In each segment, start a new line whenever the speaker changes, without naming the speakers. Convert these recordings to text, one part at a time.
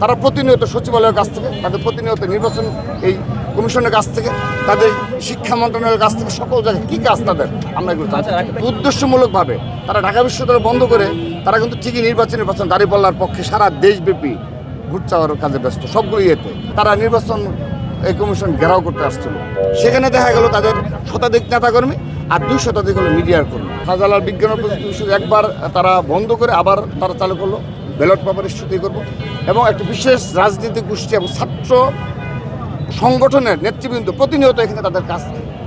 তারা প্রতিনিয়ত সচিবালয়ের কাছ থেকে, তাদের প্রতিনিয়ত নির্বাচন এই কমিশনের কাছ থেকে, তাদের শিক্ষা মন্ত্রণালয়ের কাছ থেকে সকল জায়গায় কী কাজ তাদের আমরা এগুলো উদ্দেশ্যমূলকভাবে তারা ঢাকা বিশ্ববিদ্যালয় বন্ধ করে তারা কিন্তু ঠিকই নির্বাচন দাঁড়িপাল্লার পক্ষে সারা দেশব্যাপী ভোট চাওয়ার কাজে ব্যস্ত। সবগুলো ইয়েতে তারা নির্বাচন এই কমিশন ঘেরাও করতে আসছিল। সেখানে দেখা গেল তাদের শতাধিক নেতাকর্মী আর 2 শতাধিক হলো মিডিয়ার কর্মী। শাহজালাল বিজ্ঞান ও প্রযুক্তি বিশ্ববিদ্যালয় একবার তারা বন্ধ করে আবার তারা চালু করলো ব্যালট পেপার ইস্যুতেই করবো, এবং একটা বিশেষ রাজনৈতিক গোষ্ঠী এবং ছাত্র সংগঠনের নেতৃবৃন্দ প্রতিনিয়ত এখানে তাদের কাজ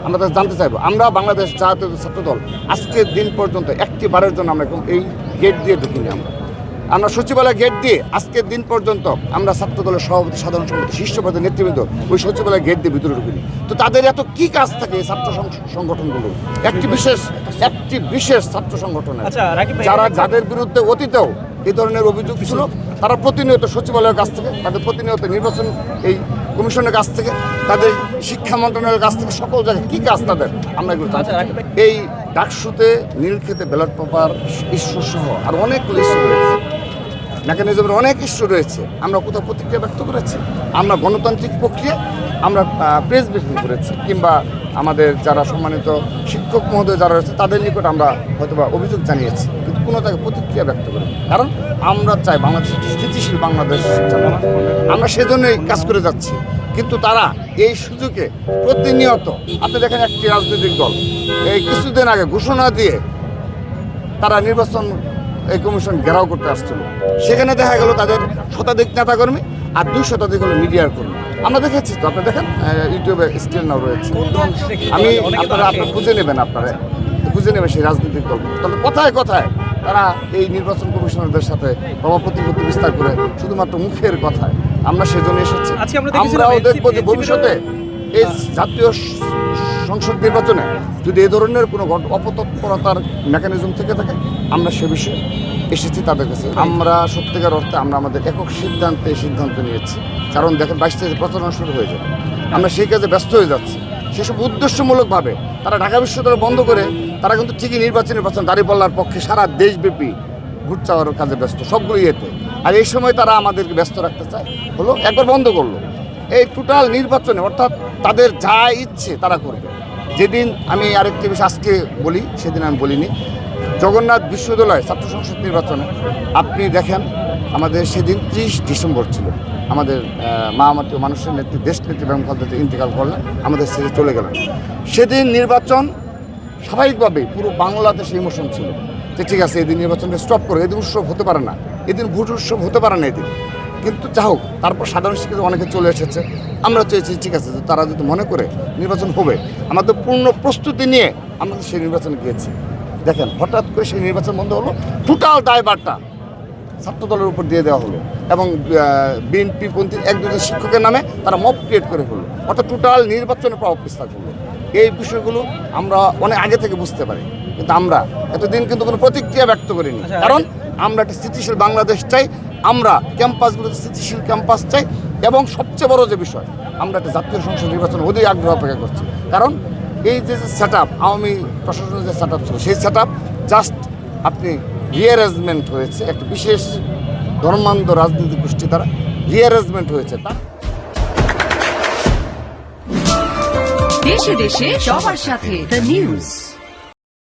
আমরা তাদের জানতে চাইবো। আমরা বাংলাদেশ জাতীয় ছাত্র দল আজকের দিন পর্যন্ত একটি বারের জন্য আমরা এই গেট দিয়ে ঢুকিনি। আমরা সচিবালয় গেট দিয়ে আজকের দিন পর্যন্ত আমরা ছাত্র দলের সভাপতি, সাধারণ সভাপতি, শীর্ষ পদের নেতৃবৃন্দ ওই সচিবালয় গেট দিয়ে ভিতরে ঢুকিনি। তো তাদের এত কি কাজ থাকে এই ছাত্র সংগঠনগুলো, একটি বিশেষ ছাত্র সংগঠনের যাদের বিরুদ্ধে অতীতেও এই ধরনের অভিযোগ ছিল, তারা প্রতিনিয়ত সচিবালয়ের কাছ থেকে, তাদের প্রতিনিয়ত নির্বাচন এই কমিশনের কাছ থেকে, তাদের শিক্ষা মন্ত্রণালয়ের কাছ থেকে সকল জায়গায় কী কাজ তাদের আমরা এগুলো এই ডাকসুতে নীলক্ষেতে ব্যালট পেপার ইস্যু সহ আর অনেকগুলো ইস্যু রয়েছে, মেকানিজমের অনেক ইস্যু রয়েছে। আমরা কোথাও প্রতিক্রিয়া ব্যক্ত করেছি, আমরা গণতান্ত্রিক প্রক্রিয়া আমরা প্রেস ব্রিফিং করেছি, কিংবা আমাদের যারা সম্মানিত শিক্ষক মহোদয় যারা রয়েছে তাদের নিকট আমরা হয়তোবা অভিযোগ জানিয়েছি, কিন্তু কোনো জায়গায় প্রতিক্রিয়া ব্যক্ত করি। কারণ আমরা চাই বাংলাদেশ স্থিতিশীল বাংলাদেশ, আমরা সেজন্যই কাজ করে যাচ্ছি। কিন্তু তারা এই সুযোগে প্রতিনিয়ত, আপনি দেখেন একটি রাজনৈতিক দল এই কিছুদিন আগে ঘোষণা দিয়ে তারা নির্বাচন এই কমিশন ঘেরাও করতে আসছিল। সেখানে দেখা গেল তাদের শতাধিক নেতাকর্মী আর 2 শতাধিক হলো মিডিয়ার কর্মী। আমরা দেখেছি তো, আপনি দেখেন ইউটিউবে স্টিল নাও রয়েছে। আপনারা খুঁজে নেবেন, খুঁজে নেবেন সেই রাজনৈতিক দল। তবে কথায় কথায় তারা এই নির্বাচন কমিশনারদের সাথে প্রভাব প্রতিপত্তি বিস্তার করে শুধুমাত্র মুখের কথায়। আমরা সেজন্য এসেছি। আমরাও দেখবো যে ভবিষ্যতে এই জাতীয় সংসদ নির্বাচনে যদি এই ধরনের কোনো অপতৎপরতার মেকানিজম থেকে থাকে, আমরা সে বিষয়ে এসেছি তাদের কাছে। আমরা সত্যিকার অর্থে আমরা আমাদের একক সিদ্ধান্ত নিয়েছি। কারণ দেখেন 22 তারিখে প্রচারণা শুরু হয়ে যাবে, আমরা সেই কাজে ব্যস্ত হয়ে যাচ্ছি। সেসব উদ্দেশ্যমূলকভাবে তারা ঢাকা বিশ্ববিদ্যালয় বন্ধ করে তারা কিন্তু ঠিকই নির্বাচন দাঁড়িপাল্লার পক্ষে সারা দেশব্যাপী ভোট চাওয়ার কাজে ব্যস্ত, সবগুলো ইয়েতে। আর এই সময় তারা আমাদেরকে ব্যস্ত রাখতে চায়, হলো একবার বন্ধ করলো এই টোটাল নির্বাচনে, অর্থাৎ তাদের যা ইচ্ছে তারা করবে। যেদিন আমি আরেকটি বিষয় আজকে বলি, সেদিন আমি বলিনি, জগন্নাথ বিশ্ববিদ্যালয় ছাত্র সংসদ নির্বাচনে আপনি দেখেন আমাদের সেদিন 30 ডিসেম্বর ছিল, আমাদের মহামাত্র মানুষের নেত্রী, দেশ নেত্রী বেগম খালেদা জিয়া ইন্তেকাল করলেন, আমাদের ছেড়ে চলে গেলেন। সেদিন নির্বাচন স্বাভাবিকভাবেই পুরো বাংলাদেশে ইমোশন ছিল যে ঠিক আছে এদিন নির্বাচনটা স্টপ করে, এদিন উৎসব হতে পারে না, এদিন ভোট উৎসব হতে পারে না এদিন। কিন্তু যা হোক, তারপর সাধারণ শিক্ষার্থী অনেকে চলে এসেছে। আমরা চেয়েছি ঠিক আছে, তারা যদি মনে করে নির্বাচন হবে, আমাদের পূর্ণ প্রস্তুতি নিয়ে আমরা সেই নির্বাচনে গিয়েছি। দেখেন হঠাৎ করে সেই নির্বাচন বন্ধ হলো, টোটাল দায়ভারটা ছাত্র দলের উপর দিয়ে দেওয়া হলো, এবং বিএনপিপন্থী 1-2 শিক্ষকের নামে তারা মব ক্রিয়েট করে হলো, অর্থাৎ টোটাল নির্বাচনে প্রভাব বিস্তার করলো। এই বিষয়গুলো আমরা অনেক আগে থেকে বুঝতে পারি, কিন্তু আমরা এতদিন কিন্তু কোনো প্রতিক্রিয়া ব্যক্ত করিনি। কারণ আমরা একটা স্থিতিশীল বাংলাদেশ চাই, আমরা ক্যাম্পাসগুলোতে স্থিতিশীল ক্যাম্পাস চাই, এবং সবচেয়ে বড় যে বিষয়, আমরা একটা জাতীয় সংসদ নির্বাচন অধিক আগ্রহ অপেক্ষা করছি। কারণ এই যে সেট আপ, আওয়ামী প্রশাসনের যে সেট আপ ছিল, সেই সেট আপ জাস্ট আপনি রিঅ্যারেঞ্জমেন্ট হয়েছে, একটা বিশেষ ধর্মান্ধ রাজনৈতিক গোষ্ঠী দ্বারা রিঅ্যারেঞ্জমেন্ট হয়েছে।
দেশে দেশে সবার সাথে দ্য নিউজ।